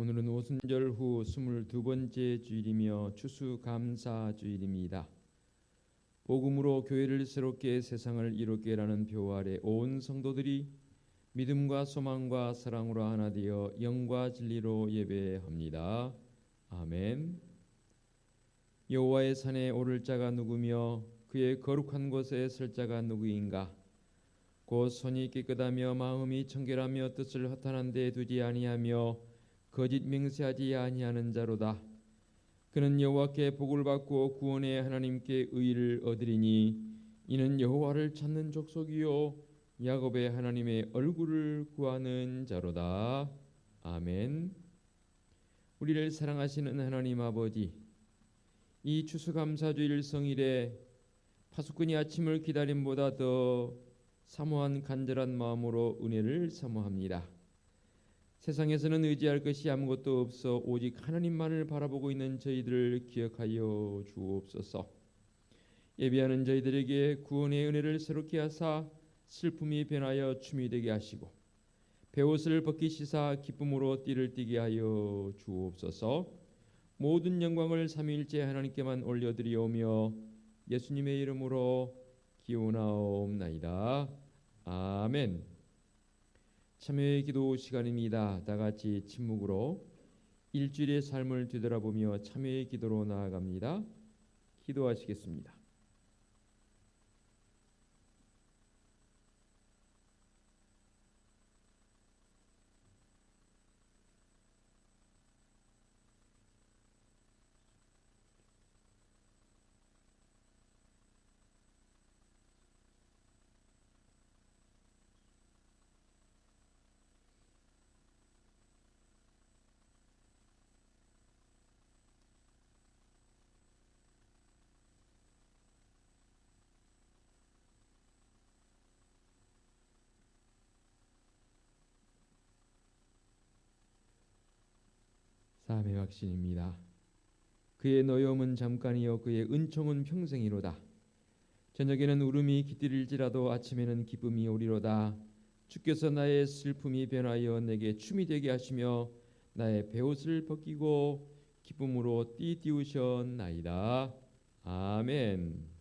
오늘은 오순절 후 22번째 주일이며 추수감사주일입니다. 복음으로 교회를 새롭게 세상을 이롭게라는 표 아래 온 성도들이 믿음과 소망과 사랑으로 하나 되어 영과 진리로 예배합니다. 아멘. 여호와의 산에 오를 자가 누구며 그의 거룩한 곳에 설 자가 누구인가? 곧 손이 깨끗하며 마음이 청결하며 뜻을 허탄한 데 두지 아니하며 거짓 맹세하지 아니하는 자로다. 그는 여호와께 복을 받고 구원의 하나님께 의를 얻으리니 이는 여호와를 찾는 족속이요 야곱의 하나님의 얼굴을 구하는 자로다. 아멘. 우리를 사랑하시는 하나님 아버지, 이 추수감사주일 성일에 파수꾼이 아침을 기다림보다 더 사모한 간절한 마음으로 은혜를 사모합니다. 세상에서는 의지할 것이 아무것도 없어 오직 하나님만을 바라보고 있는 저희들을 기억하여 주옵소서. 예배하는 저희들에게 구원의 은혜를 새롭게 하사 슬픔이 변하여 춤이 되게 하시고 베옷을 벗기시사 기쁨으로 띠를 띠게 하여 주옵소서. 모든 영광을 삼위일체 하나님께만 올려드리오며 예수님의 이름으로 기원하옵나이다. 아멘. 참여의 기도 시간입니다. 다 같이 침묵으로 일주일의 삶을 뒤돌아보며 참여의 기도로 나아갑니다. 기도하시겠습니다. 사함의 확신입니다. 그의 노여움은 잠깐이요 그의 은총은 평생이로다. 저녁에는 울음이 깃들일지라도 아침에는 기쁨이 오리로다. 주께서 나의 슬픔이 변하여 내게 춤이 되게 하시며 나의 베옷을 벗기고 기쁨으로 띠띠우셨나이다. 아멘.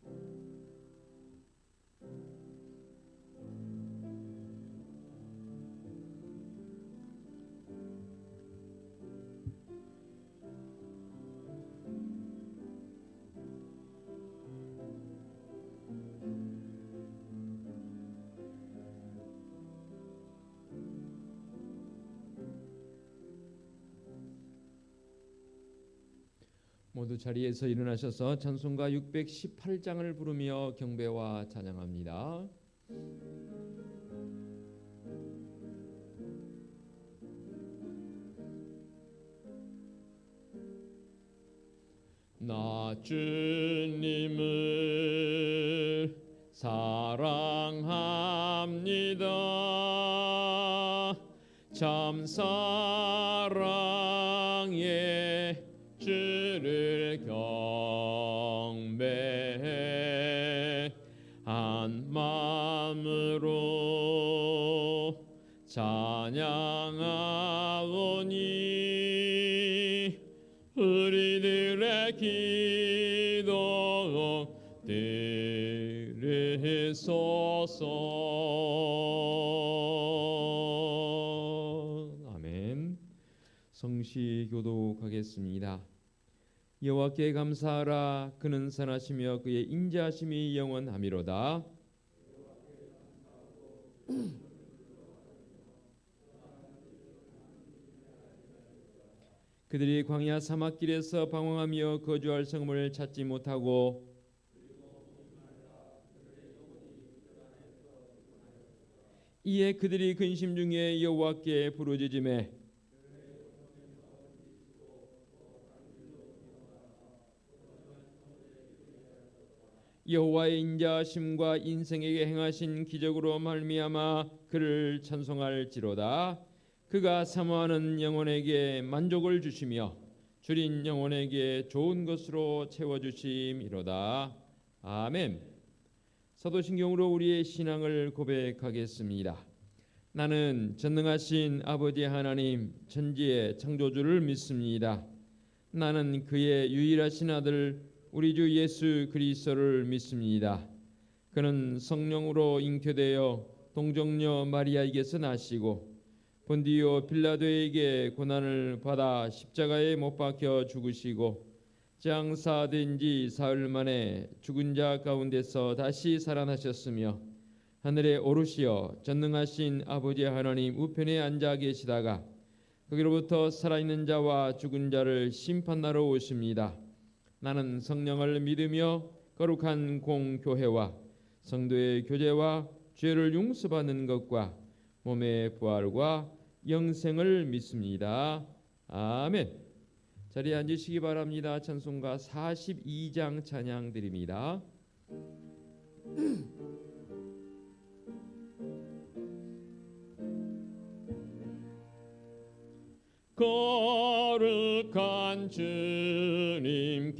모두 자리에서 일어나셔서 찬송가 618장을 부르며 경배와 찬양합니다. 나 주님을 사랑합니다. 참 사랑의 주를 경배해 한 마음으로 찬양하오니 우리들의 기도 들으소서. 아멘. 성시 교독하겠습니다. 여호와께 감사하라. 그는 선하시며 그의 인자하심이 영원하미로다. 그들이 광야 사막길에서 방황하며 거주할 성문을 찾지 못하고 이에 그들이 근심 중에 여호와께 부르짖으매 여호와의 인자하심과 인생에게 행하신 기적으로 말미암아 그를 찬송할지로다. 그가 사모하는 영혼에게 만족을 주시며 줄인 영혼에게 좋은 것으로 채워주심이로다. 아멘. 사도신경으로 우리의 신앙을 고백하겠습니다. 나는 전능하신 아버지 하나님 천지의 창조주를 믿습니다. 나는 그의 유일하신 아들 우리 주 예수 그리스도를 믿습니다. 그는 성령으로 잉태되어 동정녀 마리아에게서 나시고 본디오 빌라도에게 고난을 받아 십자가에 못 박혀 죽으시고 장사된 지 사흘 만에 죽은 자 가운데서 다시 살아나셨으며 하늘에 오르시어 전능하신 아버지 하나님 우편에 앉아 계시다가 거기로부터 살아있는 자와 죽은 자를 심판하러 오십니다. 나는 성령을 믿으며 거룩한 공교회와 성도의 교제와 죄를 용서받는 것과 몸의 부활과 영생을 믿습니다. 아멘. 자리에 앉으시기 바랍니다. 찬송가 42장 찬양 드립니다. 거룩한 주님께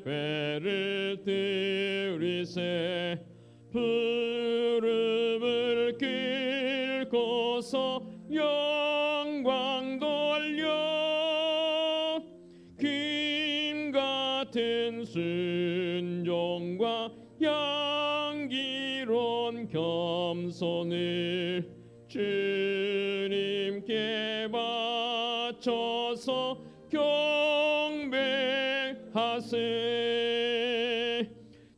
예배를 드리세 부름을 끌고서 영광 돌려 김 같은 순종과 양기로운 겸손을 주님께 바쳐서 경배하세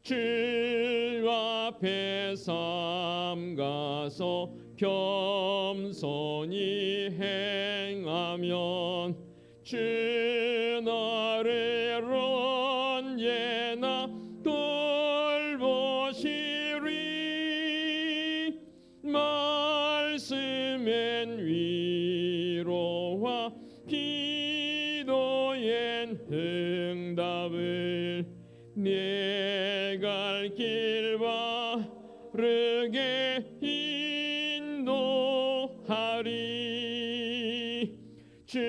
주 앞에 삼가서 겸손히 행하면 주 나를 언제나 돌보시리 말씀엔 위로와 기도엔 응답을 내 갈 길 바르게 인도하리 주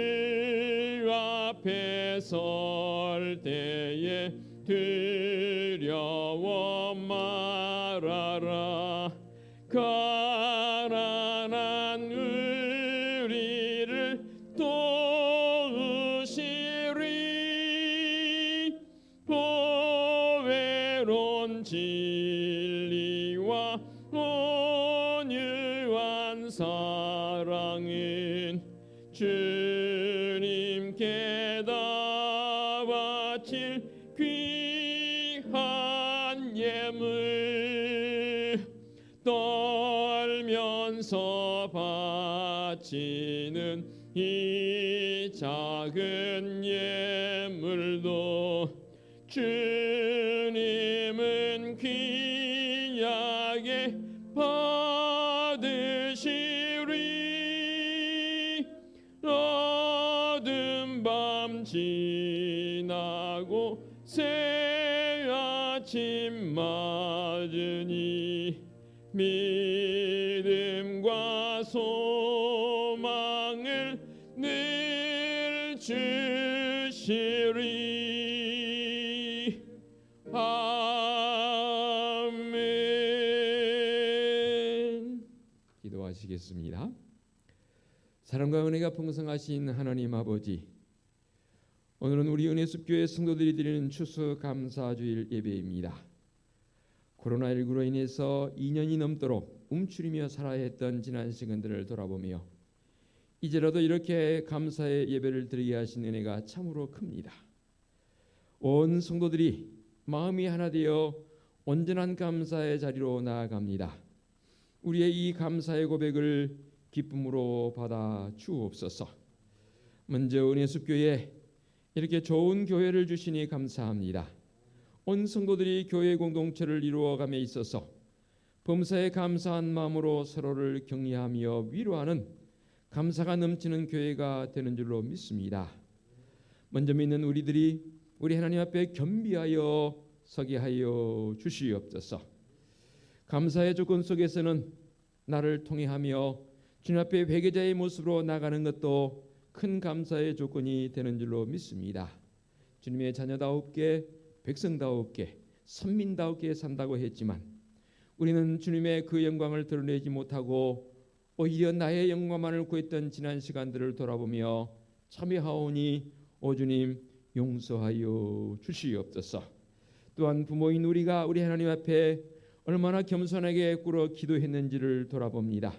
앞에 설 때에 두려워 말아라 가난한 우리를 도우시리 보배로운 진리와 온유한 사랑은 주님께 다 바칠 귀한 예물 떨면서 바치는 이 작은 예물도 주님은 귀하게 받으시리 어두운 밤 지나고 새 아침 맞으니 믿음과 소망을 늘 주시리 아멘. 기도하시겠습니다. 사랑과 은혜가 풍성하신 하나님 아버지, 오늘은 우리 은혜숲교회 성도들이 드리는 추수감사주일 예배입니다. 코로나19로 인해서 2년이 넘도록 움츠리며 살아야 했던 지난 시간들을 돌아보며 이제라도 이렇게 감사의 예배를 드리게 하신 은혜가 참으로 큽니다. 온 성도들이 마음이 하나 되어 온전한 감사의 자리로 나아갑니다. 우리의 이 감사의 고백을 기쁨으로 받아 주옵소서. 먼저 은혜숲교회 이렇게 좋은 교회를 주시니 감사합니다. 온 성도들이 교회 공동체를 이루어감에 있어서 범사에 감사한 마음으로 서로를 격려하며 위로하는 감사가 넘치는 교회가 되는 줄로 믿습니다. 먼저 믿는 우리들이 우리 하나님 앞에 겸비하여 서게 하여 주시옵소서. 감사의 조건 속에서는 나를 통해하며 주님 앞에 회개자의 모습으로 나가는 것도 큰 감사의 조건이 되는 줄로 믿습니다. 주님의 자녀다웠게 백성다웠게 선민다웠게 산다고 했지만 우리는 주님의 그 영광을 드러내지 못하고 오히려 나의 영광만을 구했던 지난 시간들을 돌아보며 참여하오니 오 주님 용서하여 주시옵소서. 또한 부모인 우리가 우리 하나님 앞에 얼마나 겸손하게 꿇어 기도했는지를 돌아봅니다.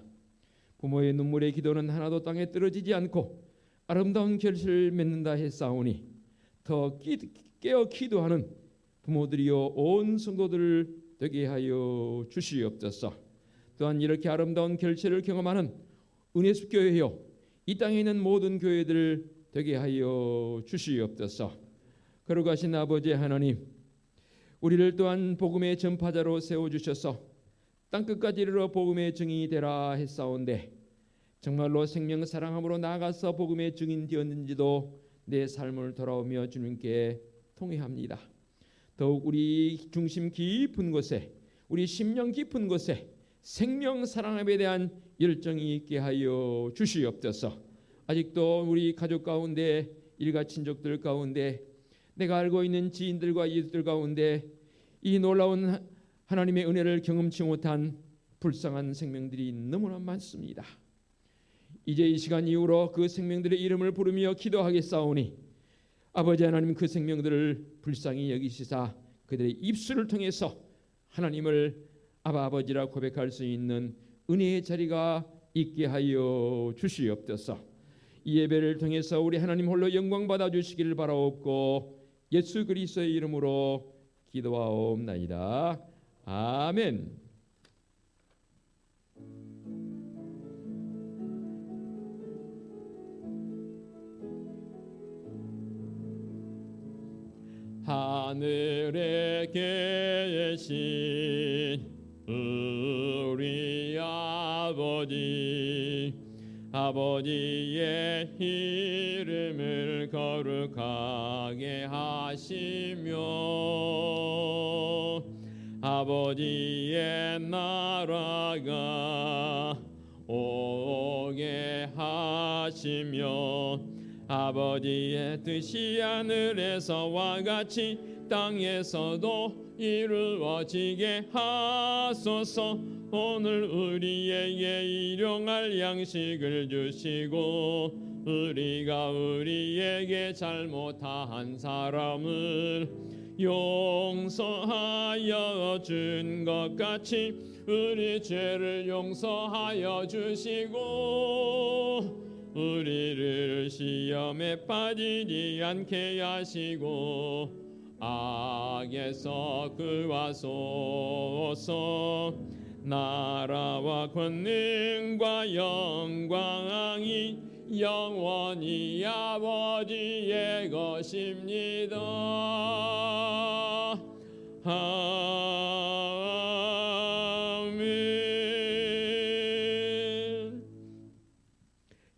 부모의 눈물의 기도는 하나도 땅에 떨어지지 않고 아름다운 결실을 맺는다 했사오니 더 깨어 기도하는 부모들이요 온 성도들을 되게 하여 주시옵소서. 또한 이렇게 아름다운 결실을 경험하는 은혜숲 교회요 이 땅에 있는 모든 교회들 되게 하여 주시옵소서. 거룩하신 아버지 하나님, 우리를 또한 복음의 전파자로 세워주셔서 땅끝까지 이르러 복음의 증인이 되라 했사온데 정말로 생명 사랑함으로 나아가서 복음의 증인 되었는지도 내 삶을 돌아오며 주님께 통회합니다. 더욱 우리 중심 깊은 곳에 우리 심령 깊은 곳에 생명 사랑함에 대한 열정이 있게 하여 주시옵소서. 아직도 우리 가족 가운데 일가 친족들 가운데 내가 알고 있는 지인들과 이웃들 가운데 이 놀라운 하나님의 은혜를 경험치 못한 불쌍한 생명들이 너무나 많습니다. 이제 이 시간 이후로 그 생명들의 이름을 부르며 기도하겠사오니 아버지 하나님 그 생명들을 불쌍히 여기시사 그들의 입술을 통해서 하나님을 아버지라 고백할 수 있는 은혜의 자리가 있게 하여 주시옵소서. 이 예배를 통해서 우리 하나님 홀로 영광 받아 주시기를 바라옵고 예수 그리스도의 이름으로 기도하옵나이다. 아멘. 하늘에 계신 우리 아버지의 이름을 거룩하게 하시며 아버지의 나라가 오게 하시며 아버지의 뜻이 하늘에서와 같이 땅에서도 이루어지게 하소서. 오늘 우리에게 일용할 양식을 주시고 우리가 우리에게 잘못한 사람을 용서하여 준 것 같이 우리 죄를 용서하여 주시고 우리를 시험에 빠지지 않게 하시고 악에서 구하소서. 나라와 권능과 영광이 영원히 아버지의 것입니다. 아멘.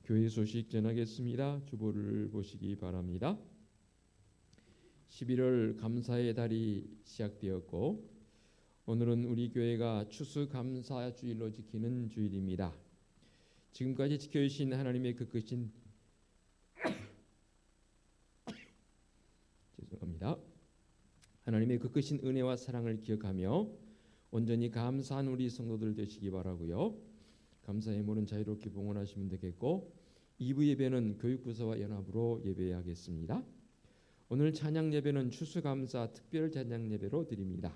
교회 소식 전하겠습니다. 주보를 보시기 바랍니다. 11월 감사의 달이 시작되었고 오늘은 우리 교회가 추수감사주일로 지키는 주일입니다. 지금까지 지켜주신 하나님의 그 크신 죄송합니다. 하나님의 그 크신 은혜와 사랑을 기억하며 온전히 감사한 우리 성도들 되시기 바라고요. 감사의 물은 자유롭게 봉헌하시면 되겠고 2부 예배는 교육부서와 연합으로 예배하겠습니다. 오늘 찬양 예배는 추수감사 특별 찬양 예배로 드립니다.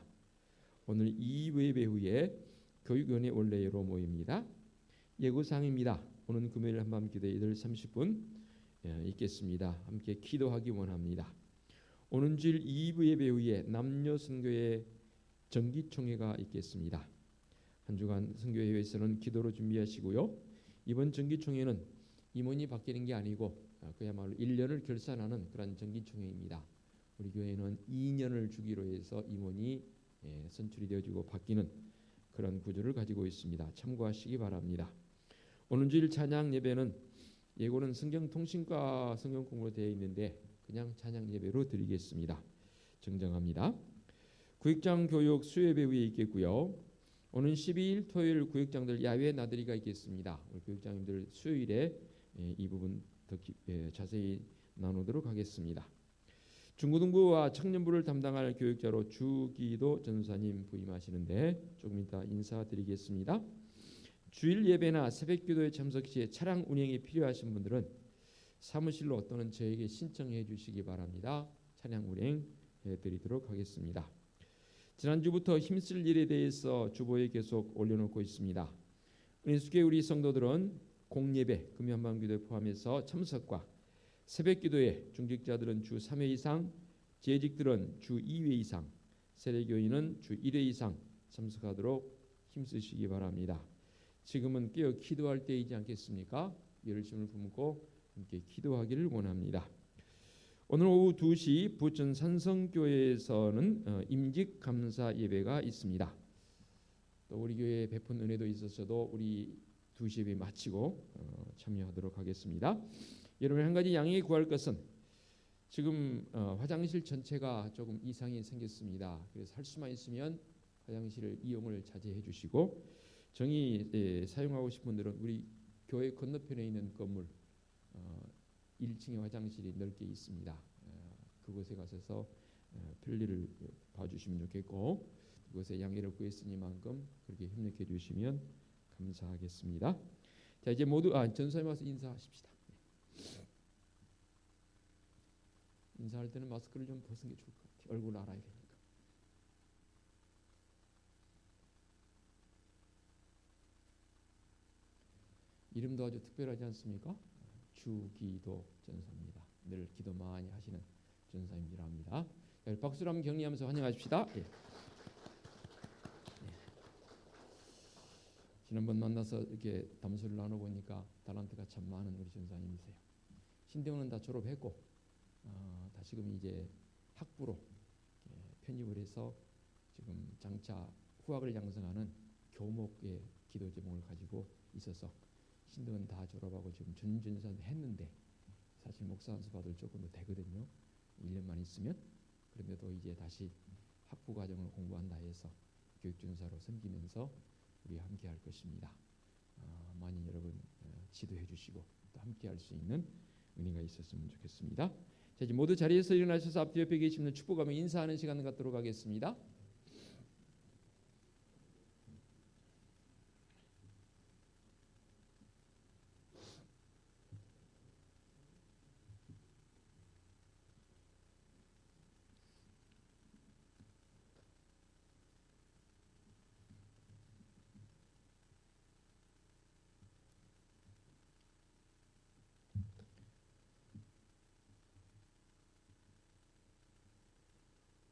오늘 2부 예배 후에 교육위원회 원래로 모입니다. 예고사항입니다. 오늘 금요일 한밤 기도 8시 30분 있겠습니다. 함께 기도하기 원합니다. 오는 주일 2부 예배 후에 남녀 선교회 정기총회가 있겠습니다. 한 주간 선교회에서는 기도로 준비하시고요. 이번 정기총회는 임원이 바뀌는 게 아니고 그야말로 1년을 결산하는 그런 정기총회입니다. 우리 교회는 2년을 주기로 해서 임원이 선출이 되어지고 바뀌는 그런 구조를 가지고 있습니다. 참고하시기 바랍니다. 오는 주일 찬양 예배는 예고는 성경통신과 성경 공부로 되어 있는데 그냥 찬양 예배로 드리겠습니다. 정정합니다. 구역장 교육 수요예배 후에 있겠고요. 오는 12일 토요일 구역장들 야외 나들이가 있겠습니다. 우리 구역장님들 수요일에 이 부분 더 자세히 나누도록 하겠습니다. 중고등부와 청년부를 담당할 교육자로 주기도 전사님 부임하시는데 조금 이따 인사드리겠습니다. 주일 예배나 새벽 기도에 참석 시에 차량 운행이 필요하신 분들은 사무실로 또는 저에게 신청해 주시기 바랍니다. 차량 운행 해드리도록 하겠습니다. 지난주부터 힘쓸 일에 대해서 주보에 계속 올려놓고 있습니다. 은혜숙의 우리 성도들은 공예배, 금요한밤기도에 포함해서 참석과 새벽기도에 중직자들은 주 3회 이상, 재직들은 주 2회 이상, 세례교인은 주 1회 이상 참석하도록 힘쓰시기 바랍니다. 지금은 깨어 기도할 때이지 않겠습니까? 열심을 품고 함께 기도하기를 원합니다. 오늘 오후 2시 부천 산성교회에서는 임직 감사 예배가 있습니다. 또 우리 교회에 베푼 은혜도 있어서도 우리 2시 예배 마치고 참여하도록 하겠습니다. 여러분 한 가지 양해에 구할 것은 지금 화장실 전체가 조금 이상이 생겼습니다. 그래서 할 수만 있으면 화장실을 이용을 자제해 주시고 정의 사용하고 싶은 분들은 우리 교회 건너편에 있는 건물 1층에 화장실이 넓게 있습니다. 그곳에 가셔서 편리를 봐주시면 좋겠고 그곳에 양해를 구했으니만큼 그렇게 협력해 주시면 감사하겠습니다. 자 이제 모두 전사님 와서 인사하십시다. 인사할 때는 마스크를 좀 벗는 게 좋을 것 같아요. 얼굴 알아야 되니까. 이름도 아주 특별하지 않습니까? 주기도 전사입니다. 늘 기도 많이 하시는 전사님이라 합니다. 박수로 한번 격려하면서 환영하십시다. 예. 지난번 만나서 이렇게 담소를 나눠보니까 달란트가 참 많은 우리 전사님이세요. 신대원은 다 졸업했고 다 지금 이제 학부로 편입을 해서 지금 장차 후학을 양성하는 교목의 기도 제목을 가지고 있어서 신대원 다 졸업하고 지금 전전사 했는데 사실 목사 안수 받을 조금 더 되거든요. 1년만 있으면. 그런데도 이제 다시 학부 과정을 공부한다 해서 교육전사로 섬기면서 우리 함께 할 것입니다. 많이 여러분 지도해 주시고 또 함께 할 수 있는 은혜가 있었으면 좋겠습니다. 자, 이제 모두 자리에서 일어나셔서 앞뒤 옆에 계시는 축복하며 인사하는 시간 갖도록 하겠습니다.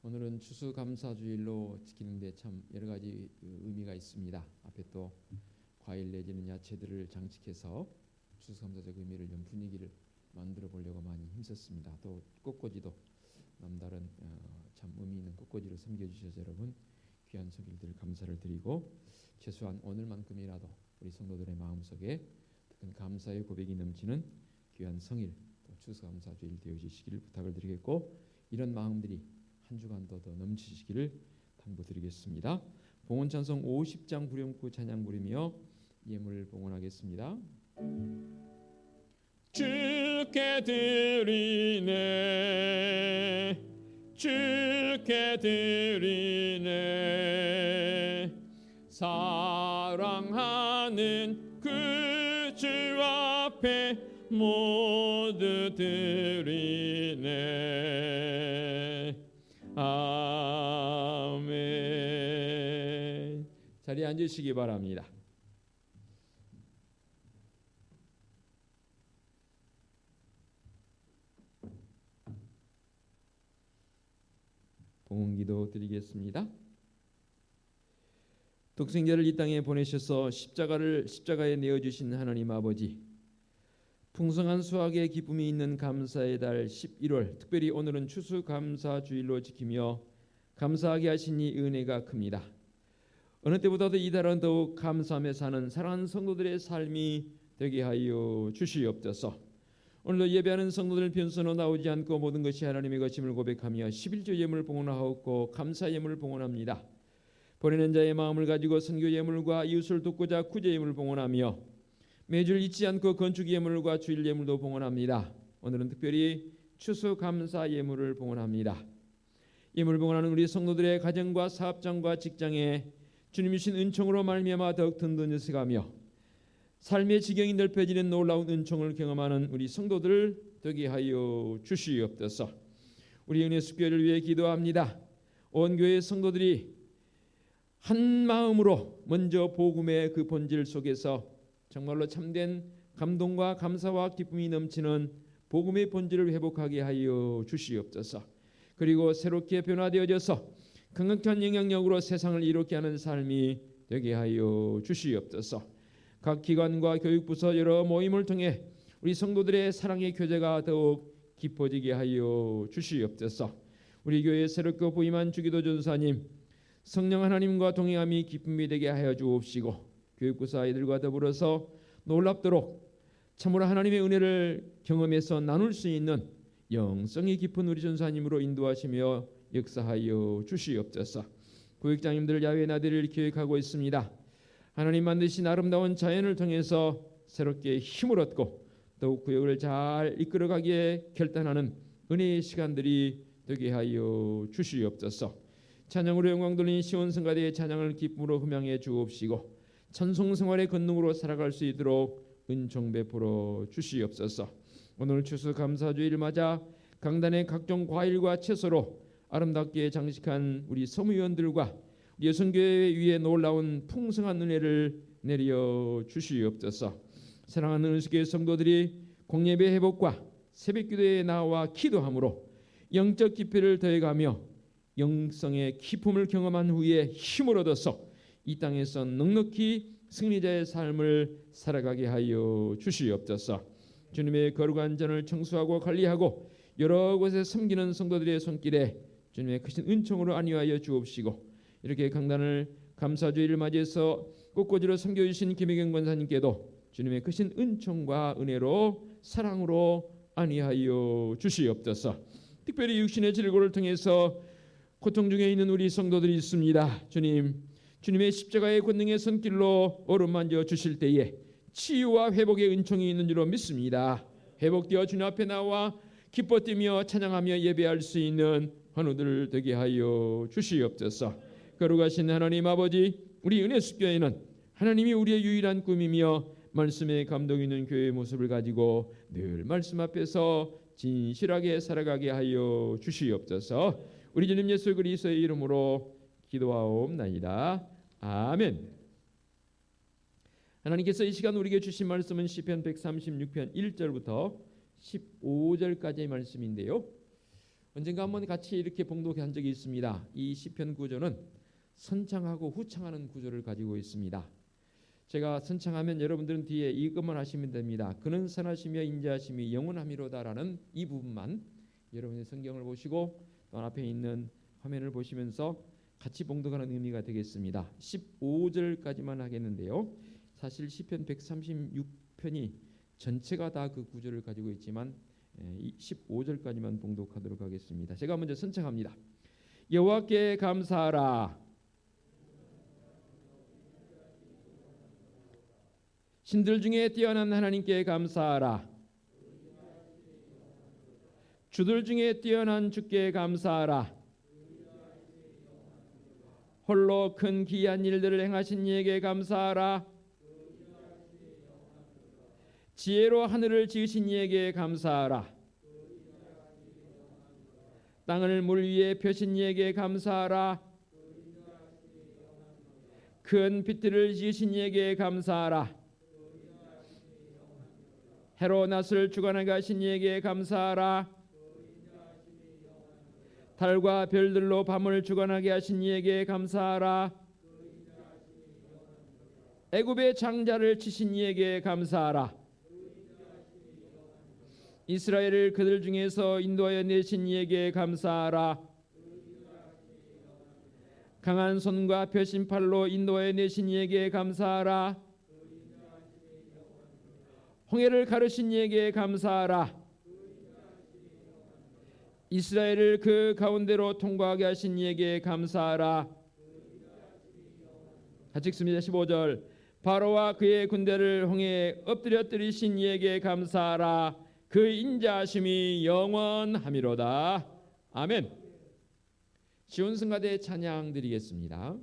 오늘은 추수감사주일로 지키는데 참 여러 가지 의미가 있습니다. 앞에 또 과일 내지는 야채들을 장식해서 추수감사적 의미를 좀 분위기를 만들어 보려고 많이 힘썼습니다. 또 꽃꽂이도 남다른 참 의미 있는 꽃꽂이로 섬겨주셔서 여러분 귀한 손길들 감사를 드리고 최소한 오늘만큼이라도 우리 성도들의 마음속에 큰 감사의 고백이 넘치는 귀한 성일 또 추수감사주일 되어주시기를 부탁을 드리겠고 이런 마음들이 한 주간도 더 넘치시기를 당부드리겠습니다. 봉헌찬송 50장 후렴구 찬양 부르며 예물 봉헌하겠습니다. 주께 드리네 주께 드리네 사랑하는 그 주 앞에 모두 드리네 아멘. 자리에 앉으시기 바랍니다. 봉헌기도 드리겠습니다. 독생자를 이 땅에 보내셔서 십자가에 내어주신 하나님 아버지, 풍성한 수확의 기쁨이 있는 감사의 달 11월, 특별히 오늘은 추수감사주일로 지키며 감사하게 하신 이 은혜가 큽니다. 어느 때보다도 이 달은 더욱 감사하며 사는 사랑하는 성도들의 삶이 되게 하여 주시옵소서. 오늘도 예배하는 성도들 변소로 나오지 않고 모든 것이 하나님의 것임을 고백하며 11조 예물 봉헌하옵고 감사 예물을 봉헌합니다. 보내는 자의 마음을 가지고 선교 예물과 이웃을 돕고자 구제 예물을 봉헌하며 매주를 잊지 않고 건축 예물과 주일 예물도 봉헌합니다. 오늘은 특별히 추수감사 예물을 봉헌합니다. 예물을 봉헌하는 우리 성도들의 가정과 사업장과 직장에 주님이 주신 은총으로 말미암아 더욱 든든해서가며 삶의 지경이 넓혀지는 놀라운 은총을 경험하는 우리 성도들을 되게 하여 주시옵소서. 우리 은혜숙교회를 위해 기도합니다. 온 교회 성도들이 한 마음으로 먼저 복음의 그 본질 속에서 정말로 참된 감동과 감사와 기쁨이 넘치는 복음의 본질을 회복하게 하여 주시옵소서. 그리고 새롭게 변화되어져서 강력한 영향력으로 세상을 이롭게 하는 삶이 되게 하여 주시옵소서. 각 기관과 교육부서 여러 모임을 통해 우리 성도들의 사랑의 교제가 더욱 깊어지게 하여 주시옵소서. 우리 교회에 새롭게 부임한 주기도 전사님, 성령 하나님과 동행함이 기쁨이 되게 하여 주옵시고, 교육부서 아이들과 더불어서 놀랍도록 참으로 하나님의 은혜를 경험해서 나눌 수 있는 영성이 깊은 우리 전사님으로 인도하시며 역사하여 주시옵소서. 구역장님들 야외 나들이를 기획하고 있습니다. 하나님 만드신 아름다운 자연을 통해서 새롭게 힘을 얻고 더욱 구역을 잘 이끌어가기에 결단하는 은혜의 시간들이 되게 하여 주시옵소서. 찬양으로 영광 돌린 시온 성가대의 찬양을 기쁨으로 흠양해 주옵시고 찬송 생활의 권능으로 살아갈 수 있도록 은총 베풀어 주시옵소서. 오늘 추수감사주의를 맞아 강단의 각종 과일과 채소로 아름답게 장식한 우리 서무위원들과 여성교회 위에 놀라운 풍성한 은혜를 내려 주시옵소서. 사랑하는 은숙의 성도들이 공예배 회복과 새벽기도에 나와 기도함으로 영적 깊이를 더해가며 영성의 기쁨을 경험한 후에 힘을 얻어서 이 땅에서 넉넉히 승리자의 삶을 살아가게 하여 주시옵소서. 주님의 거룩한 전을 청소하고 관리하고 여러 곳에 섬기는 성도들의 손길에 주님의 크신 은총으로 안위하여 주옵시고, 이렇게 강단을 감사주의를 맞이해서 꽃꽂이로 섬겨주신 김혜경 권사님께도 주님의 크신 은총과 은혜로 사랑으로 안위하여 주시옵소서. 특별히 육신의 질고를 통해서 고통 중에 있는 우리 성도들이 있습니다. 주님의 십자가의 권능의 손길로 어루만져 주실 때에 치유와 회복의 은총이 있는 줄로 믿습니다. 회복되어 주님 앞에 나와 기뻐 뛰며 찬양하며 예배할 수 있는 환우들 되게 하여 주시옵소서. 거룩하신 하나님 아버지, 우리 은혜숙교회는 하나님이 우리의 유일한 꿈이며 말씀에 감동 있는 교회의 모습을 가지고 늘 말씀 앞에서 진실하게 살아가게 하여 주시옵소서. 우리 주님 예수 그리스도의 이름으로 기도하옵나이다. 아멘. 하나님께서 이 시간 우리에게 주신 말씀은 시편 136편 1절부터 15절까지의 말씀인데요. 언젠가 한번 같이 이렇게 봉독한 적이 있습니다. 이 시편 구조는 선창하고 후창하는 구조를 가지고 있습니다. 제가 선창하면 여러분들은 뒤에 이것만 하시면 됩니다. 그는 선하시며 인자하심이 영원하미로다라는 이 부분만 여러분의 성경을 보시고 또 앞에 있는 화면을 보시면서 같이 봉독하는 의미가 되겠습니다. 15절까지만 하겠는데요. 사실 시편 136편이 전체가 다 그 구조를 가지고 있지만 15절까지만 봉독하도록 하겠습니다. 제가 먼저 선창합니다. 여호와께 감사하라. 신들 중에 뛰어난 하나님께 감사하라. 주들 중에 뛰어난 주께 감사하라. 홀로 큰 기이한 일들을 행하신 이에게 감사하라. 지혜로 하늘을 지으신 이에게 감사하라. 땅을 물 위에 펴신 이에게 감사하라. 큰 빛들을 지으신 이에게 감사하라. 해로 낯을 주관하게 하신 이에게 감사하라. 달과 별들로 밤을 주관하게 하신 이에게 감사하라. 애굽의 장자를 치신 이에게 감사하라. 이스라엘을 그들 중에서 인도하여 내신 이에게 감사하라. 강한 손과 펴신 팔로 인도하여 내신 이에게 감사하라. 홍해를 가르신 이에게 감사하라. 이스라엘을 그 가운데로 통과하게 하신 이에게 감사하라. 같이 읽습니다. 15절. 바로와 그의 군대를 홍해에 엎드려뜨리신 이에게 감사하라. 그 인자하심이 영원하미로다. 아멘. 시온승가대 찬양 드리겠습니다.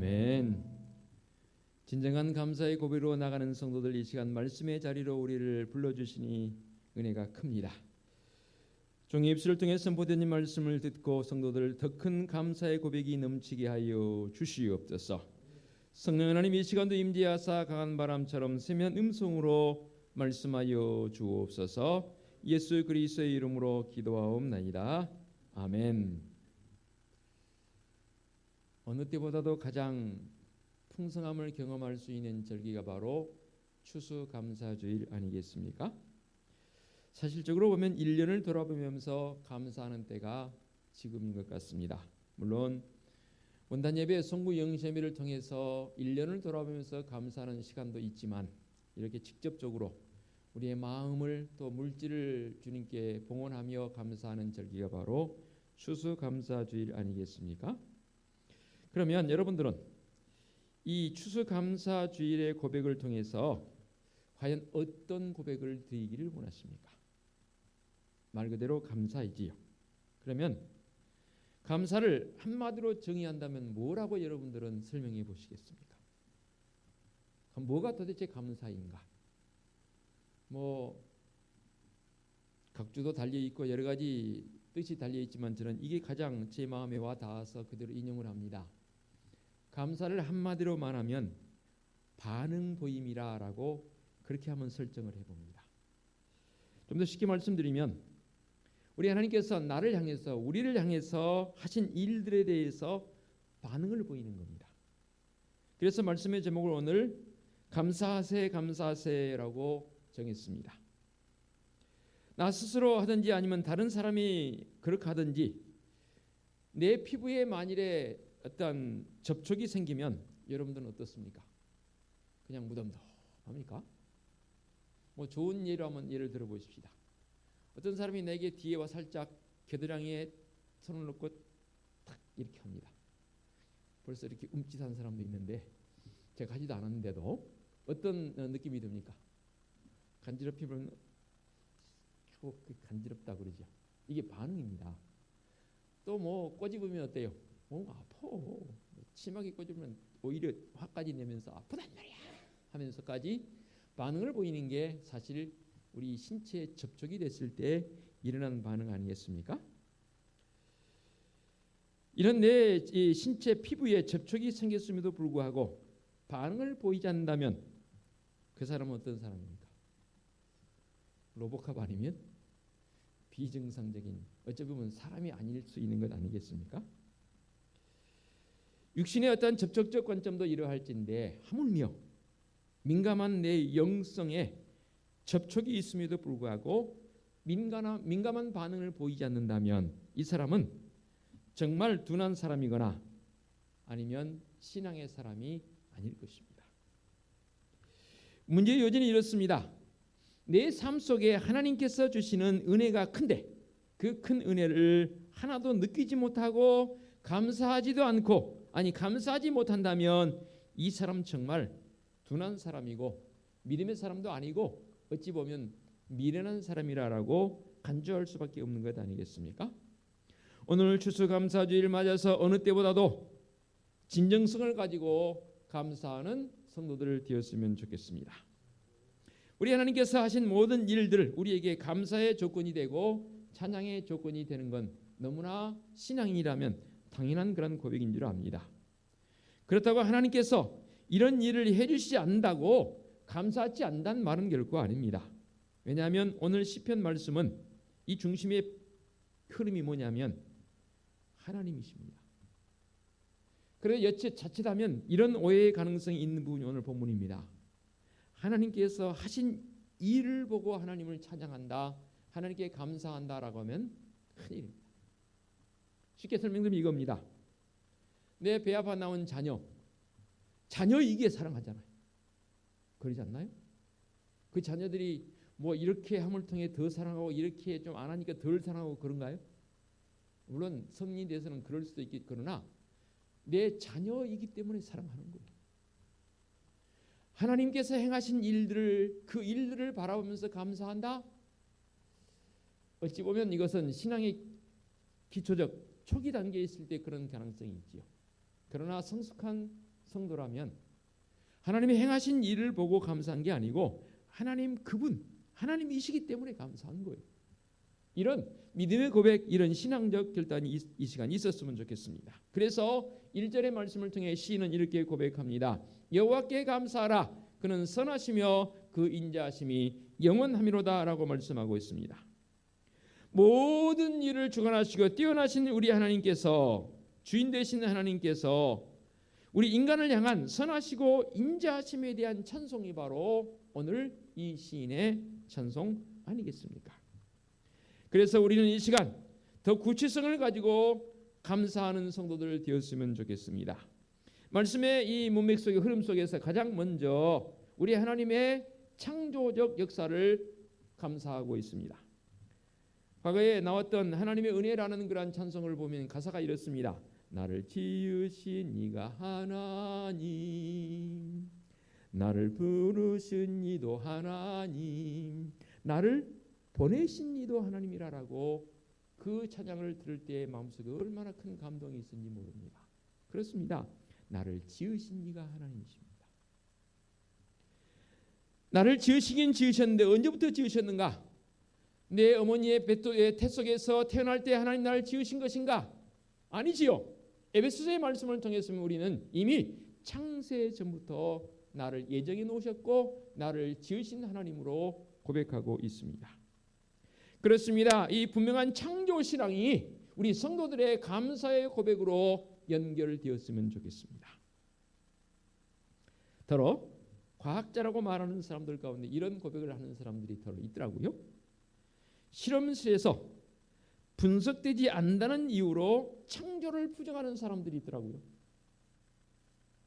아멘. 진정한 감사의 고백으로 나가는 성도들, 이 시간 말씀의 자리로 우리를 불러주시니 은혜가 큽니다. 종의 입술을 통해 선포된 말씀을 듣고 성도들 더 큰 감사의 고백이 넘치게 하여 주시옵소서. 성령 하나님, 이 시간도 임재하사 강한 바람처럼 세미한 음성으로 말씀하여 주옵소서. 예수 그리스도의 이름으로 기도하옵나이다. 아멘. 어느 때보다도 가장 풍성함을 경험할 수 있는 절기가 바로 추수감사주일 아니겠습니까? 사실적으로 보면 1년을 돌아보면서 감사하는 때가 지금인 것 같습니다. 물론 원단 예배 송구 영세미를 통해서 1년을 돌아보면서 감사하는 시간도 있지만, 이렇게 직접적으로 우리의 마음을 또 물질을 주님께 봉헌하며 감사하는 절기가 바로 추수감사주일 아니겠습니까? 그러면 여러분들은 이 추수감사주일의 고백을 통해서 과연 어떤 고백을 드리기를 원하십니까? 말 그대로 감사이지요. 그러면 감사를 한마디로 정의한다면 뭐라고 여러분들은 설명해 보시겠습니까? 그럼 뭐가 도대체 감사인가? 뭐 각주도 달려 있고 여러 가지 뜻이 달려 있지만 저는 이게 가장 제 마음에 와 닿아서 그대로 인용을 합니다. 감사를 한마디로 말하면 반응 보임이라고 그렇게 한번 설정을 해봅니다. 좀 더 쉽게 말씀드리면 우리 하나님께서 나를 향해서 우리를 향해서 하신 일들에 대해서 반응을 보이는 겁니다. 그래서 말씀의 제목을 오늘 감사하세 감사하세라고 정했습니다. 나 스스로 하든지 아니면 다른 사람이 그렇게 하든지 내 피부에 만일에 어떤 접촉이 생기면 여러분들은 어떻습니까? 그냥 무덤덤합니까? 뭐 좋은 예로 한번 예를 들어 보십시다. 어떤 사람이 내게 뒤에 와 살짝 겨드랑이에 손을 놓고 탁 이렇게 합니다. 벌써 이렇게 움찔한 사람도 있는데 제가 하지도 않았는데도 어떤 느낌이 듭니까? 간지럽히면 간지럽다 그러죠. 이게 반응입니다. 또 뭐 꼬집으면 어때요? 아파. 심하게 꼬집으면 오히려 화까지 내면서 아프단 말이야 하면서까지 반응을 보이는 게 사실 우리 신체에 접촉이 됐을 때 일어나는 반응 아니겠습니까? 이런 내 신체 피부에 접촉이 생겼음에도 불구하고 반응을 보이지 않는다면 그 사람은 어떤 사람입니까? 로보캅 아니면 비정상적인 어찌 보면 사람이 아닐 수 있는 것 아니겠습니까? 육신의 어떤 접촉적 관점도 이러할진데 하물며 민감한 내 영성에 접촉이 있음에도 불구하고 민감한 반응을 보이지 않는다면 이 사람은 정말 둔한 사람이거나 아니면 신앙의 사람이 아닐 것입니다. 문제의 요지는 이렇습니다. 내 삶 속에 하나님께서 주시는 은혜가 큰데 그 큰 은혜를 하나도 느끼지 못하고 감사하지도 않고 감사하지 못한다면 이 사람 정말 둔한 사람이고 믿음의 사람도 아니고 어찌 보면 미련한 사람이라고 간주할 수밖에 없는 것 아니겠습니까? 오늘 추수감사주일 맞아서 어느 때보다도 진정성을 가지고 감사하는 성도들 되었으면 좋겠습니다. 우리 하나님께서 하신 모든 일들 우리에게 감사의 조건이 되고 찬양의 조건이 되는 건 너무나 신앙이라면 당연한 그런 고백인 줄 압니다. 그렇다고 하나님께서 이런 일을 해주시지 않는다고 감사하지 않는다는 말은 결코 아닙니다. 왜냐하면 오늘 시편 말씀은 이 중심의 흐름이 뭐냐면 하나님이십니다. 그래서 자칫하면 이런 오해의 가능성이 있는 부분이 오늘 본문입니다. 하나님께서 하신 일을 보고 하나님을 찬양한다, 하나님께 감사한다라고 하면 큰일입니다. 쉽게 설명드리면 이겁니다. 내 배 아파 나온 자녀이기에 사랑하잖아요. 그러지 않나요? 그 자녀들이 뭐 이렇게 함을 통해 더 사랑하고 이렇게 좀 안 하니까 덜 사랑하고 그런가요? 물론 성인이 돼서는 그럴 수도 있겠 그러나 내 자녀이기 때문에 사랑하는 거예요. 하나님께서 행하신 그 일들을 바라보면서 감사한다? 어찌 보면 이것은 신앙의 기초적 초기 단계에 있을 때 그런 가능성이 있지요. 그러나 성숙한 성도라면 하나님이 행하신 일을 보고 감사한 게 아니고 하나님이시기 때문에 감사한 거예요. 이런 믿음의 고백, 이런 신앙적 결단이 이 시간에 있었으면 좋겠습니다. 그래서 1절의 말씀을 통해 시인은 이렇게 고백합니다. 여호와께 감사하라. 그는 선하시며 그 인자하심이 영원하미로다 라고 말씀하고 있습니다. 모든 일을 주관하시고 뛰어나신 우리 하나님께서, 주인 되신 하나님께서 우리 인간을 향한 선하시고 인자하심에 대한 찬송이 바로 오늘 이 시인의 찬송 아니겠습니까? 그래서 우리는 이 시간 더 구체성을 가지고 감사하는 성도들 되었으면 좋겠습니다. 말씀의 이 문맥 속의 흐름 속에서 가장 먼저 우리 하나님의 창조적 역사를 감사하고 있습니다. 과거에 나왔던 하나님의 은혜라는 그러한 찬송을 보면 가사가 이렇습니다. 나를 지으신 이가 하나님, 나를 부르신 이도 하나님, 나를 보내신 이도 하나님이라라고 그 찬양을 들을 때 마음속에 얼마나 큰 감동이 있었는지 모릅니다. 그렇습니다. 나를 지으신 이가 하나님이십니다. 나를 지으시긴 지으셨는데 언제부터 지으셨는가? 내 어머니의 태 속에서 태어날 때 하나님 나를 지으신 것인가? 아니지요. 에베소서의 말씀을 통해서 우리는 이미 창세 전부터 나를 예정해 놓으셨고 나를 지으신 하나님으로 고백하고 있습니다. 그렇습니다. 이 분명한 창조 신앙이 우리 성도들의 감사의 고백으로 연결되었으면 좋겠습니다. 더러 과학자라고 말하는 사람들 가운데 이런 고백을 하는 사람들이 더러 있더라고요. 실험실에서 분석되지 않는다는 이유로 창조를 부정하는 사람들이 있더라고요.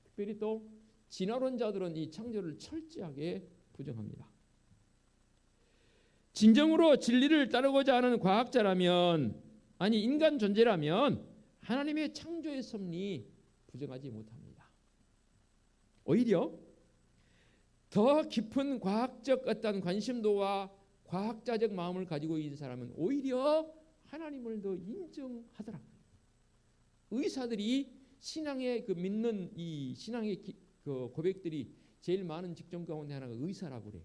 특별히 또 진화론자들은 이 창조를 철저하게 부정합니다. 진정으로 진리를 따르고자 하는 과학자라면, 아니 인간 존재라면 하나님의 창조의 섭리 부정하지 못합니다. 오히려 더 깊은 과학적 어떤 관심도와 과학자적 마음을 가지고 있는 사람은 오히려 하나님을 더 인정하더라고요. 의사들이 신앙에 믿는 이 신앙의 그 고백들이 제일 많은 직종 가운데 하나가 의사라고 그래요.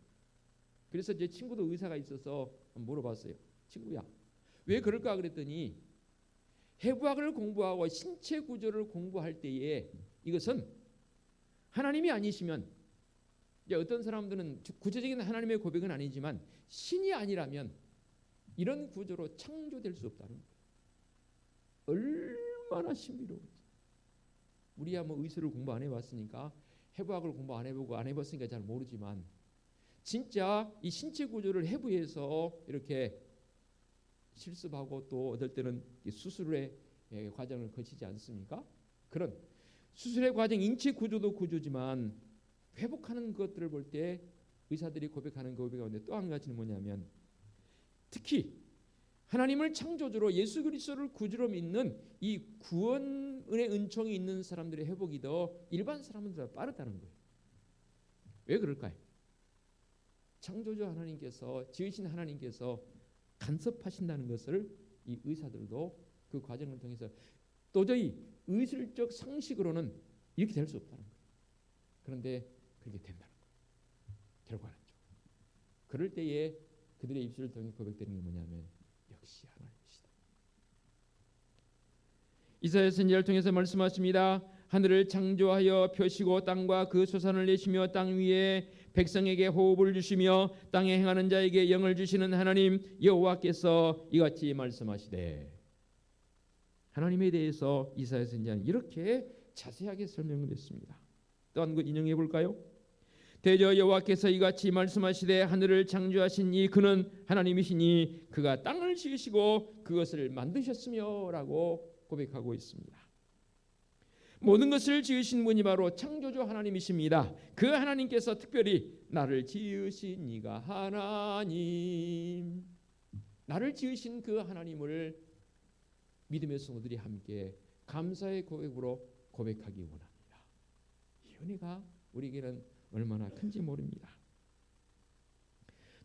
그래서 제 친구도 의사가 있어서 물어봤어요. 친구야, 왜 그럴까 그랬더니 해부학을 공부하고 신체 구조를 공부할 때에 이것은 하나님이 아니시면, 이제 어떤 사람들은 구체적인 하나님의 고백은 아니지만 신이 아니라면 이런 구조로 창조될 수 없다는 거예요. 얼마나 신비로운지. 우리야 뭐 의술을 공부 안 해봤으니까, 해부학을 공부 안 해보고 안 해봤으니까 잘 모르지만 진짜 이 신체 구조를 해부해서 이렇게 실습하고 또 어떨 때는 수술의 과정을 거치지 않습니까? 그런 수술의 과정, 인체 구조도 구조지만 회복하는 것들을 볼 때 의사들이 고백하는 고백 가운데 또 한 가지는 뭐냐면, 특히 하나님을 창조주로 예수 그리스도를 구주로 믿는 이 구원의 은총이 있는 사람들의 회복이 더 일반 사람들보다 빠르다는 거예요. 왜 그럴까요? 창조주 하나님께서, 지으신 하나님께서 간섭하신다는 것을 이 의사들도 그 과정을 통해서 도저히 의술적 상식으로는 이렇게 될 수 없다는 거예요. 그런데 그렇게 된다는 거예요. 결과는요. 그럴 때에 그들의 입술을 통해 고백되는 게 뭐냐면 역시 하나님이시다. 이사야 선지자를 통해서 말씀하십니다. 하늘을 창조하여 펴시고 땅과 그 소산을 내시며 땅 위에 백성에게 호흡을 주시며 땅에 행하는 자에게 영을 주시는 하나님 여호와께서 이같이 말씀하시되, 하나님에 대해서 이사야 선지자는 이렇게 자세하게 설명을 했습니다. 또 한 번 인용해 볼까요? 대저 여호와께서 이같이 말씀하시되, 하늘을 창조하신 이 그는 하나님이시니 그가 땅을 지으시고 그것을 만드셨으며 라고 고백하고 있습니다. 모든 것을 지으신 분이 바로 창조주 하나님이십니다. 그 하나님께서 특별히 나를 지으신 이가 하나님, 나를 지으신 그 하나님을 믿음의 성도들이 함께 감사의 고백으로 고백하기 원합니다. 이 은혜가 우리에게는 얼마나 큰지 모릅니다.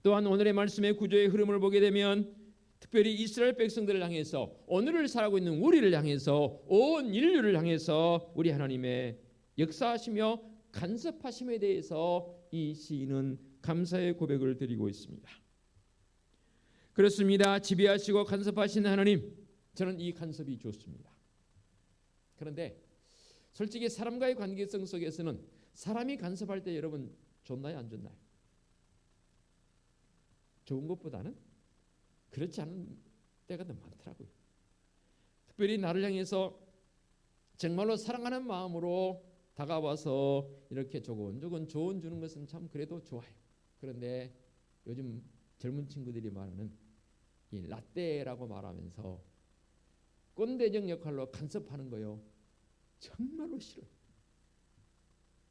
또한 오늘의 말씀의 구조의 흐름을 보게 되면 특별히 이스라엘 백성들을 향해서, 오늘을 살아가고 있는 우리를 향해서, 온 인류를 향해서 우리 하나님의 역사하시며 간섭하심에 대해서 이 시인은 감사의 고백을 드리고 있습니다. 그렇습니다. 지배하시고 간섭하시는 하나님, 저는 이 간섭이 좋습니다. 그런데 솔직히 사람과의 관계성 속에서는 사람이 간섭할 때 여러분 좋나요, 안 좋나요? 좋은 것보다는 그렇지 않은 때가 더 많더라고요. 특별히 나를 향해서 정말로 사랑하는 마음으로 다가와서 이렇게 조곤조곤 조언 주는 것은 참 그래도 좋아요. 그런데 요즘 젊은 친구들이 말하는 이 라떼라고 말하면서 꼰대적 역할로 간섭하는 거요, 정말로 싫어요.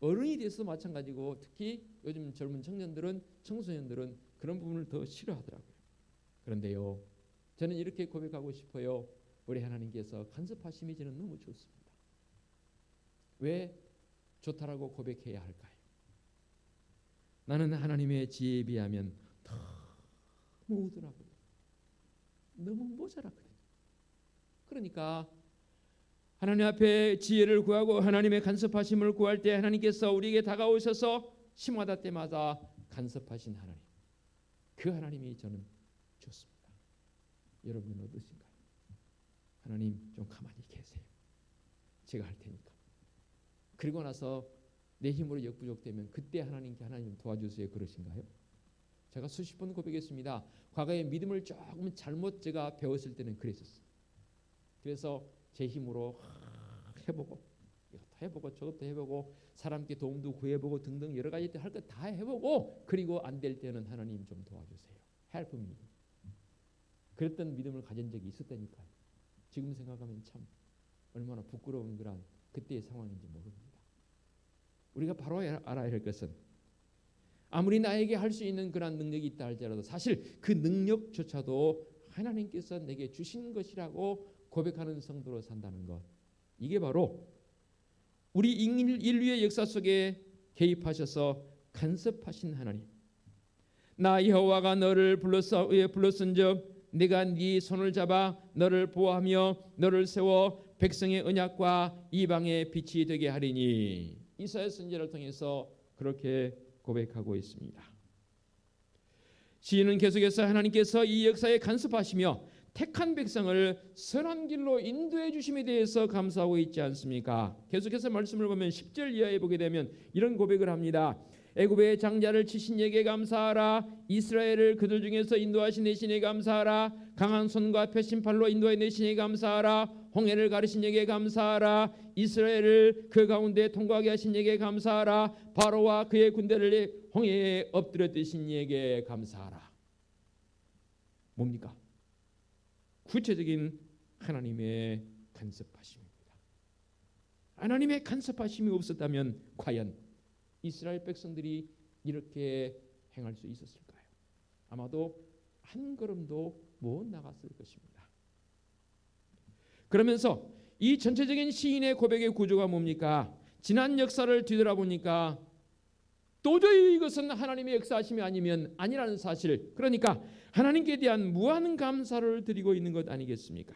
어른이 돼서 마찬가지고 특히 요즘 젊은 청년들은, 청소년들은 그런 부분을 더 싫어하더라고요. 그런데요, 저는 이렇게 고백하고 싶어요. 우리 하나님께서 간섭하심이 저는 너무 좋습니다. 왜 좋다라고 고백해야 할까요? 나는 하나님의 지혜에 비하면 너무 우더라고요. 너무 모자랐거든요. 그러니까 하나님 앞에 지혜를 구하고 하나님의 간섭하심을 구할 때 하나님께서 우리에게 다가오셔서 심하다 때마다 간섭하신 하나님, 그 하나님이 저는 좋습니다. 여러분은 어떠신가요? 하나님 좀 가만히 계세요. 제가 할 테니까. 그리고 나서 내 힘으로 역부족되면 그때 하나님께 하나님 도와주세요 그러신가요? 제가 수십 번 고백했습니다. 과거에 믿음을 조금 잘못 제가 배웠을 때는 그랬었어요. 그래서 제 힘으로 해보고 이것도 해보고 저것도 해보고 사람께 도움도 구해보고 등등 여러 가지 할 것 다 해보고 그리고 안 될 때는 하나님 좀 도와주세요. Help me. 그랬던 믿음을 가진 적이 있었다니까요. 지금 생각하면 참 얼마나 부끄러운 그런 그때의 상황인지 모릅니다. 우리가 바로 알아야 할 것은 아무리 나에게 할 수 있는 그런 능력이 있다 할지라도 사실 그 능력조차도 하나님께서 내게 주신 것이라고 고백하는 성도로 산다는 것. 이게 바로 우리 인류의 역사 속에 개입하셔서 간섭하신 하나님. 나 여호와가 너를 불렀은즉 내가 네 손을 잡아 너를 보호하며 너를 세워 백성의 언약과 이방의 빛이 되게 하리니. 이사야 선지자를 통해서 그렇게 고백하고 있습니다. 시인은 계속해서 하나님께서 이 역사에 간섭하시며 택한 백성을 선한 길로 인도해 주심에 대해서 감사하고 있지 않습니까? 계속해서 말씀을 보면 10절 이하에 보게 되면 이런 고백을 합니다. 애굽의 장자를 치신 이에게 감사하라. 이스라엘을 그들 중에서 인도하신 내 신에게 감사하라. 강한 손과 펴신 팔로 인도해 내 신에게 감사하라. 홍해를 가르신 이에게 감사하라. 이스라엘을 그 가운데 통과하게 하신 이에게 감사하라. 바로와 그의 군대를 홍해에 엎드려뜨신 이에게 감사하라. 뭡니까? 구체적인 하나님의 간섭하심입니다. 하나님의 간섭하심이 없었다면 과연 이스라엘 백성들이 이렇게 행할 수 있었을까요? 아마도 한 걸음도 못 나갔을 것입니다. 그러면서 이 전체적인 시인의 고백의 구조가 뭡니까? 지난 역사를 뒤돌아보니까 도저히 이것은 하나님의 역사하심이 아니면 아니라는 사실, 그러니까 하나님께 대한 무한 감사를 드리고 있는 것 아니겠습니까?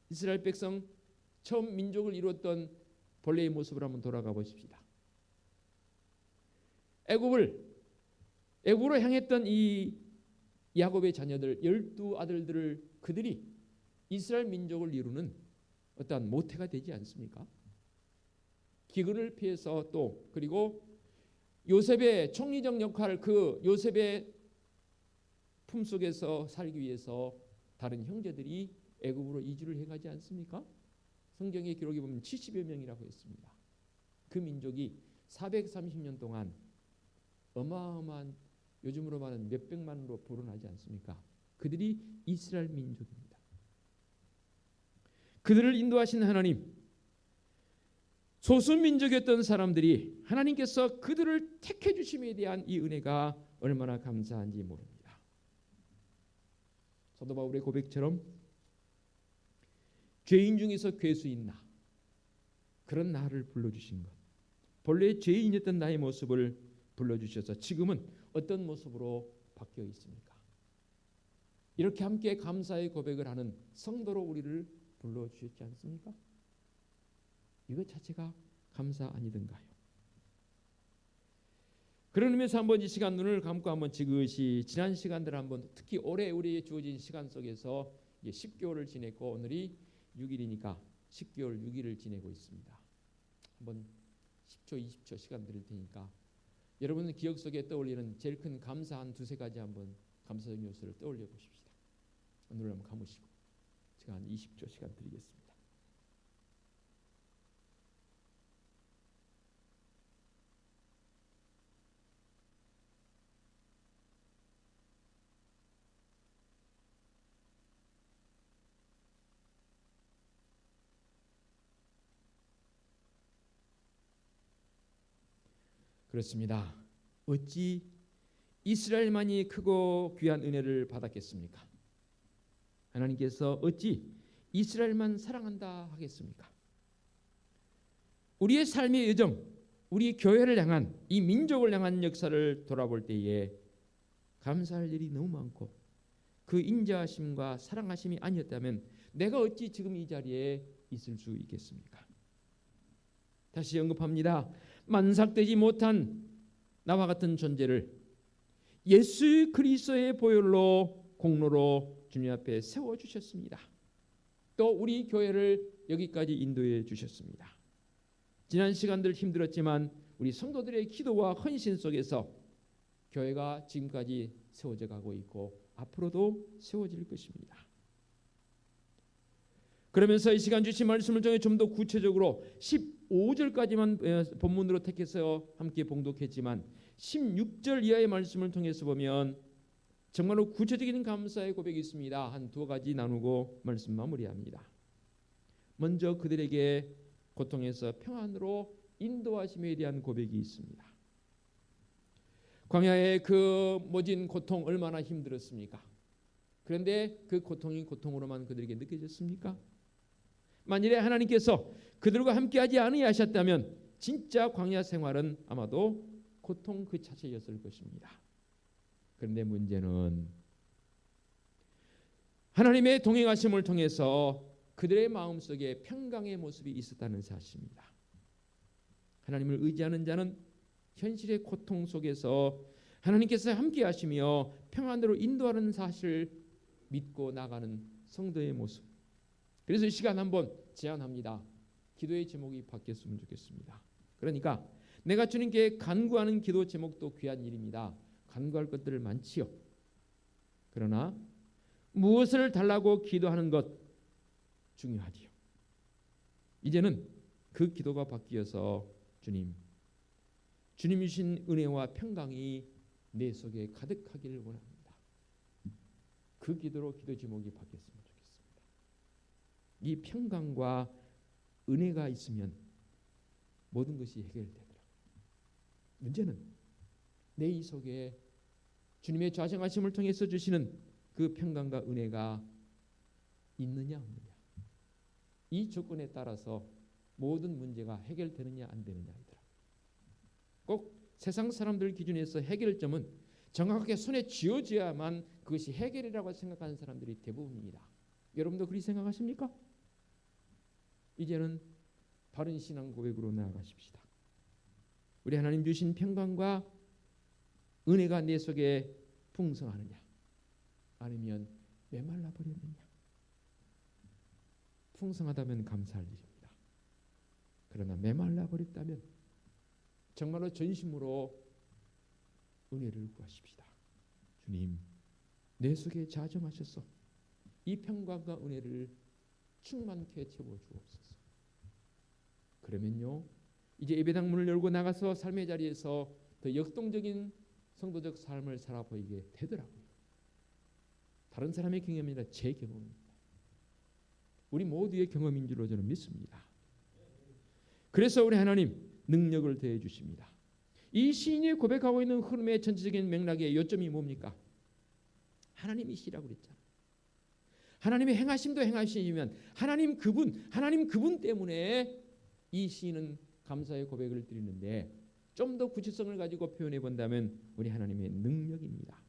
이스라엘 백성 처음 민족을 이루었던 본래의 모습을 한번 돌아가 보십시다. 애굽으로 향했던 이 야곱의 자녀들 12아들들을 그들이 이스라엘 민족을 이루는 어떠한 모태가 되지 않습니까? 기근을 피해서 또 그리고 요셉의 총리적 역할, 그 요셉의 품속에서 살기 위해서 다른 형제들이 애굽으로 이주를 해가지 않습니까? 성경의 기록에 보면 70여 명이라고 했습니다. 그 민족이 430년 동안 어마어마한 요즘으로 말하는 몇백만으로 불어나지 않습니까? 그들이 이스라엘 민족입니다. 그들을 인도하신 하나님, 소수민족이었던 사람들이 하나님께서 그들을 택해 주심에 대한 이 은혜가 얼마나 감사한지 모릅니다. 사도 바울의 고백처럼 죄인 중에서 괴수인 나, 그런 나를 불러주신 것, 본래 죄인이었던 나의 모습을 불러주셔서 지금은 어떤 모습으로 바뀌어 있습니까? 이렇게 함께 감사의 고백을 하는 성도로 우리를 불러주셨지 않습니까? 이것 자체가 감사 아니던가요? 그런 의미에서 한번 이 시간 눈을 감고 한번 지그시 지난 시간들 한번, 특히 올해 우리의 주어진 시간 속에서 10개월을 지냈고 오늘이 6일이니까 10개월 6일을 지내고 있습니다. 한번 10초 20초 시간 드릴 테니까 여러분 기억 속에 떠올리는 제일 큰 감사 한 두세 가지 한번 감사적 요소를 떠올려 보십시다. 눈을 한번 감으시고 제가 한 20초 시간 드리겠습니다. 그렇습니다. 어찌 이스라엘만이 크고 귀한 은혜를 받았겠습니까? 하나님께서 어찌 이스라엘만 사랑한다 하겠습니까? 우리의 삶의 여정, 우리 교회를 향한 이 민족을 향한 역사를 돌아볼 때에 감사할 일이 너무 많고 그 인자하심과 사랑하심이 아니었다면 내가 어찌 지금 이 자리에 있을 수 있겠습니까? 다시 언급합니다. 만삭되지 못한 나와 같은 존재를 예수 그리스도의 보혈로 공로로 주님 앞에 세워주셨습니다. 또 우리 교회를 여기까지 인도해 주셨습니다. 지난 시간들 힘들었지만 우리 성도들의 기도와 헌신 속에서 교회가 지금까지 세워져 가고 있고 앞으로도 세워질 것입니다. 그러면서 이 시간 주신 말씀을 통해 좀 더 구체적으로 15절까지만 본문으로 택해서 함께 봉독했지만 16절 이하의 말씀을 통해서 보면 정말로 구체적인 감사의 고백이 있습니다. 한 두 가지 나누고 말씀 마무리합니다. 먼저 그들에게 고통에서 평안으로 인도하심에 대한 고백이 있습니다. 광야의 그 모진 고통 얼마나 힘들었습니까? 그런데 그 고통이 고통으로만 그들에게 느껴졌습니까? 만일에 하나님께서 그들과 함께하지 아니하셨다면 진짜 광야 생활은 아마도 고통 그 자체였을 것입니다. 그런데 문제는 하나님의 동행하심을 통해서 그들의 마음속에 평강의 모습이 있었다는 사실입니다. 하나님을 의지하는 자는 현실의 고통 속에서 하나님께서 함께 하시며 평안으로 인도하는 사실을 믿고 나가는 성도의 모습. 그래서 이 시간 한번 제안합니다. 기도의 제목이 바뀌었으면 좋겠습니다. 그러니까 내가 주님께 간구하는 기도 제목도 귀한 일입니다. 간구할 것들 많지요. 그러나 무엇을 달라고 기도하는 것 중요하지요. 이제는 그 기도가 바뀌어서 주님 주신 은혜와 평강이 내 속에 가득하기를 원합니다. 그 기도로 기도 제목이 바뀌었으면 좋겠습니다. 이 평강과 은혜가 있으면 모든 것이 해결되더라고요. 문제는 내 이 속에 주님의 좌정하심을 통해서 주시는 그 평강과 은혜가 있느냐 없느냐, 이 조건에 따라서 모든 문제가 해결되느냐 안 되느냐이더라. 꼭 세상 사람들 기준에서 해결점은 정확하게 손에 쥐어져야만 그것이 해결이라고 생각하는 사람들이 대부분입니다. 여러분도 그렇게 생각하십니까? 이제는 바른 신앙 고백으로 나아가십시다. 우리 하나님 주신 평강과 은혜가 내 속에 풍성하느냐 아니면 메말라 버렸느냐. 풍성하다면 감사할 일입니다. 그러나 메말라 버렸다면 정말로 전심으로 은혜를 구하십시다. 주님, 내 속에 자정하셔서 이 평강과 은혜를 충만케 채워 주옵소서. 그러면요, 이제 예배당 문을 열고 나가서 삶의 자리에서 더 역동적인 성도적 삶을 살아 보이게 되더라고요. 다른 사람의 경험이 아니라 제 경험입니다. 우리 모두의 경험인 줄로 저는 믿습니다. 그래서 우리 하나님 능력을 더해 주십니다. 이 시인이 고백하고 있는 흐름의 전체적인 맥락의 요점이 뭡니까? 하나님이시라고 그랬잖아요. 하나님의 행하심도 행하시면 하나님 그분 때문에 이 시인은 감사의 고백을 드리는데 좀 더 구체성을 가지고 표현해 본다면 우리 하나님의 능력입니다.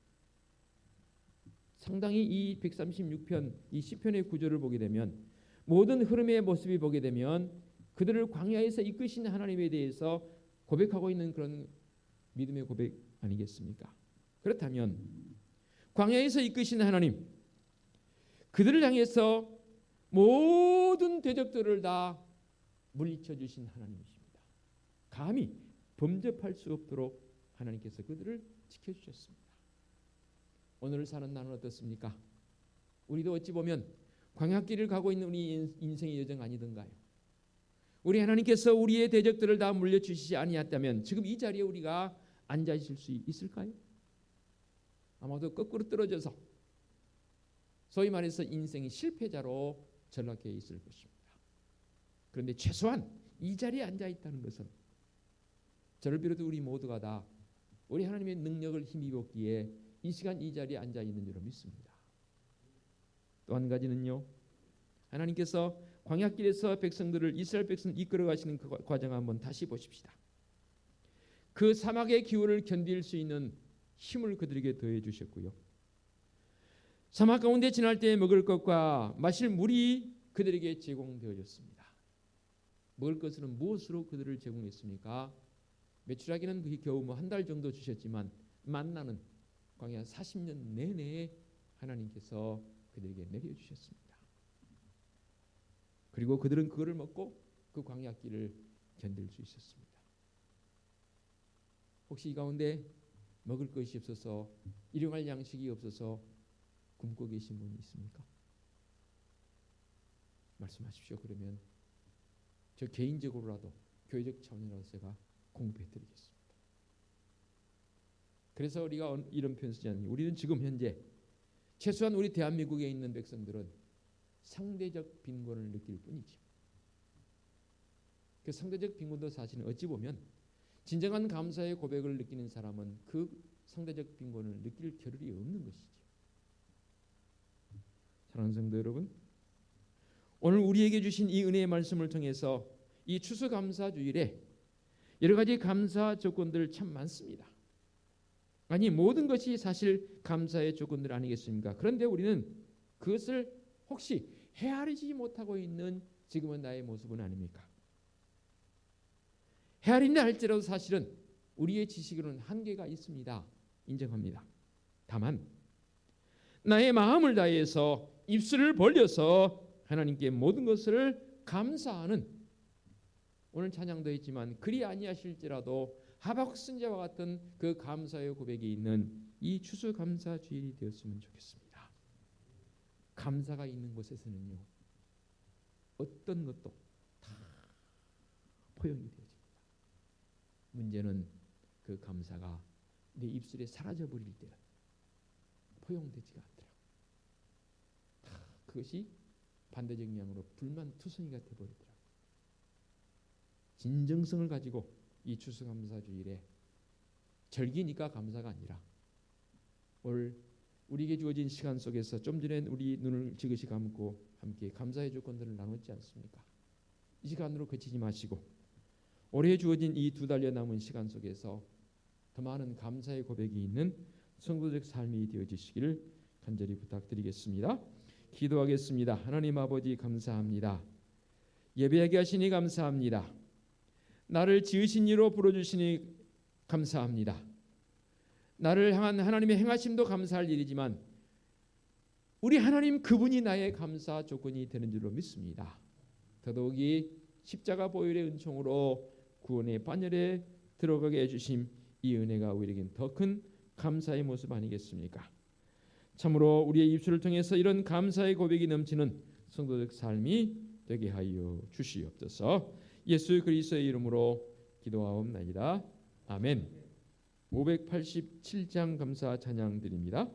상당히 이 136편 이 시편의 구조를 보게 되면 모든 흐름의 모습이 보게 되면 그들을 광야에서 이끄신 하나님에 대해서 고백하고 있는 그런 믿음의 고백 아니겠습니까? 그렇다면 광야에서 이끄신 하나님, 그들을 향해서 모든 대적들을 다 물리쳐 주신 하나님이십니다. 감히 범접할 수 없도록 하나님께서 그들을 지켜주셨습니다. 오늘 사는 나는 어떻습니까? 우리도 어찌 보면 광야길을 가고 있는 우리 인생의 여정 아니던가요? 우리 하나님께서 우리의 대적들을 다 물려주시지 아니했다면 지금 이 자리에 우리가 앉아 있을 수 있을까요? 아마도 거꾸로 떨어져서 소위 말해서 인생의 실패자로 전락해 있을 것입니다. 그런데 최소한 이 자리에 앉아 있다는 것은 저를 비롯해 우리 모두가 다 우리 하나님의 능력을 힘입었기에 이 시간 이 자리에 앉아 있는 줄로 믿습니다. 또 한 가지는요, 하나님께서 광야길에서 백성들을 이스라엘 백성을 이끌어 가시는 그 과정을 한번 다시 보십시다. 그 사막의 기후를 견딜 수 있는 힘을 그들에게 더해 주셨고요. 사막 가운데 지날 때 먹을 것과 마실 물이 그들에게 제공되어졌습니다. 먹을 것은 무엇으로 그들을 제공했습니까? 메추라기는 그게 겨우 한 달 정도 주셨지만 만나는 광야 40년 내내에 하나님께서 그들에게 내려주셨습니다. 그리고 그들은 그거를 먹고 그 광야길을 견딜 수 있었습니다. 혹시 이 가운데 먹을 것이 없어서 일용할 양식이 없어서 굶고 계신 분이 있습니까? 말씀하십시오. 그러면 저 개인적으로라도 교회적 차원이라도 제가 공부해드리겠습니다. 그래서 우리가 이런 표현 쓰지 않니? 우리는 지금 현재 최소한 우리 대한민국에 있는 백성들은 상대적 빈곤을 느낄 뿐이죠. 그 상대적 빈곤도 사실은 어찌 보면 진정한 감사의 고백을 느끼는 사람은 그 상대적 빈곤을 느낄 겨를이 없는 것이죠. 사랑하는 성도 여러분, 오늘 우리에게 주신 이 은혜의 말씀을 통해서 이 추수감사주일에 여러 가지 감사 조건들 참 많습니다. 아니 모든 것이 사실 감사의 조건들 아니겠습니까? 그런데 우리는 그것을 혹시 헤아리지 못하고 있는 지금의 나의 모습은 아닙니까? 헤아린다 할지라도 사실은 우리의 지식으로는 한계가 있습니다. 인정합니다. 다만 나의 마음을 다해서 입술을 벌려서 하나님께 모든 것을 감사하는, 오늘 찬양도 했지만 그리 아니하실지라도 하박국 선지자와 같은 그 감사의 고백이 있는 이 추수감사주일이 되었으면 좋겠습니다. 감사가 있는 곳에서는요 어떤 것도 다 포용이 되어집니다. 문제는 그 감사가 내 입술에 사라져버릴 때는 포용되지가 않더라고요. 그것이 반대적 영향으로 불만투성이가 되어버리더라고요. 진정성을 가지고 이 추수감사주일에 절기니까 감사가 아니라 오늘 우리에게 주어진 시간 속에서 좀 전에 우리 눈을 지그시 감고 함께 감사의 조건들을 나눴지 않습니까? 이 시간으로 그치지 마시고 올해 주어진 이 2달여 남은 시간 속에서 더 많은 감사의 고백이 있는 성도적 삶이 되어지시기를 간절히 부탁드리겠습니다. 기도하겠습니다. 하나님 아버지 감사합니다. 예배하게 하시니 감사합니다. 나를 지으신 이로 불러주시니 감사합니다. 나를 향한 하나님의 행하심도 감사할 일이지만 우리 하나님 그분이 나의 감사 조건이 되는 줄로 믿습니다. 더더욱이 십자가 보혈의 은총으로 구원의 반열에 들어가게 해주심, 이 은혜가 우리에겐 더 큰 감사의 모습 아니겠습니까? 참으로 우리의 입술을 통해서 이런 감사의 고백이 넘치는 성도적 삶이 되게 하여 주시옵소서. 예수 그리스도의 이름으로 기도하옵나이다. 아멘. 587장 감사 찬양 드립니다.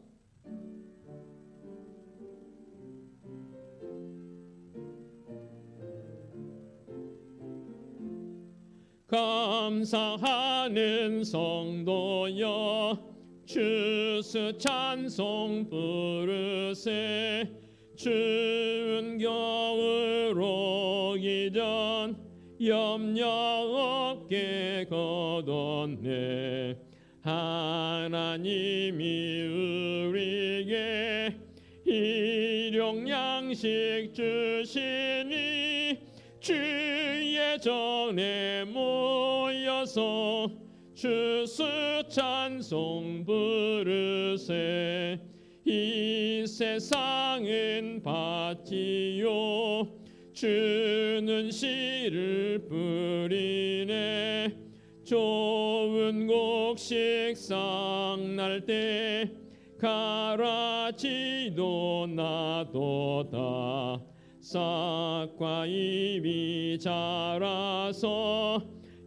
감사하는 성도여 추수 찬송 부르세. 추운 겨울 오기 전 염려 없게 거뒀네. 하나님이 우리에게 일용 양식 주시니 주의 전에 모여서 추수 찬송 부르세. 이 세상은 밭이요 주는 씨를 뿌리네. 좋은 곡식 싹날 때 가라지도 나도다. 싹과 잎이 자라서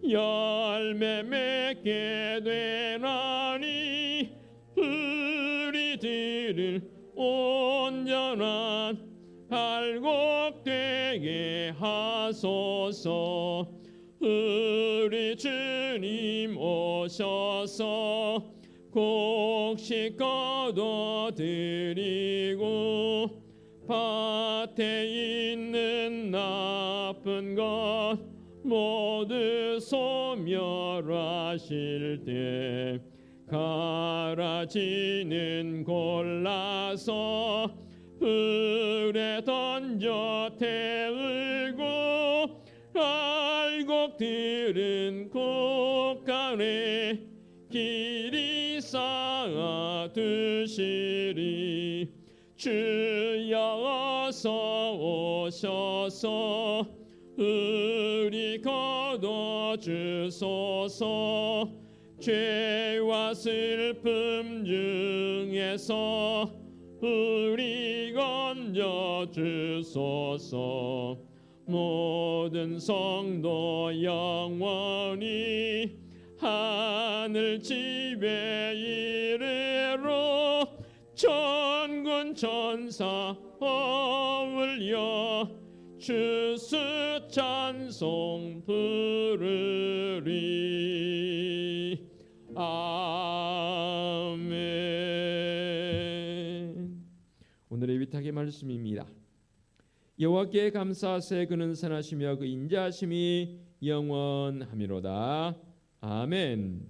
열매 맺게 되나니 우리들을 온전한 발곡되게 하소서. 우리 주님 오셔서 곡식 거둬드리고 밭에 있는 나쁜 것 모두 소멸하실 때 가라지는 골라서 불에 던져 태우고 알곡들은 곡간에 길이 쌓아 두시리. 주여 어서 오셔서 우리 거둬주소서. 죄와 슬픔 중에서 우리 건져주소서. 모든 성도 영원히 하늘 집에 이르러 천군 천사 어울려 주스 찬송 부르리. 아멘. 오늘의 위탁의 말씀입니다. 여호와께 감사하세. 그는 선하시며 그 인자하심이 영원하미로다. 아멘.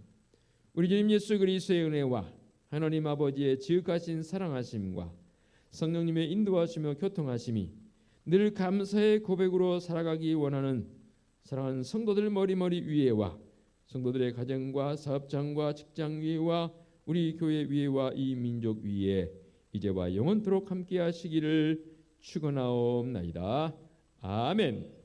우리 주님 예수 그리스도의 은혜와 하나님 아버지의 지극하신 사랑하심과 성령님의 인도하시며 교통하심이 늘 감사의 고백으로 살아가기 원하는 사랑하는 성도들 머리머리 위에와 성도들의 가정과 사업장과 직장 위에와 우리 교회 위에와 이 민족 위에 이제와 영원토록 함께 하시기를 축원하옵나이다. 아멘.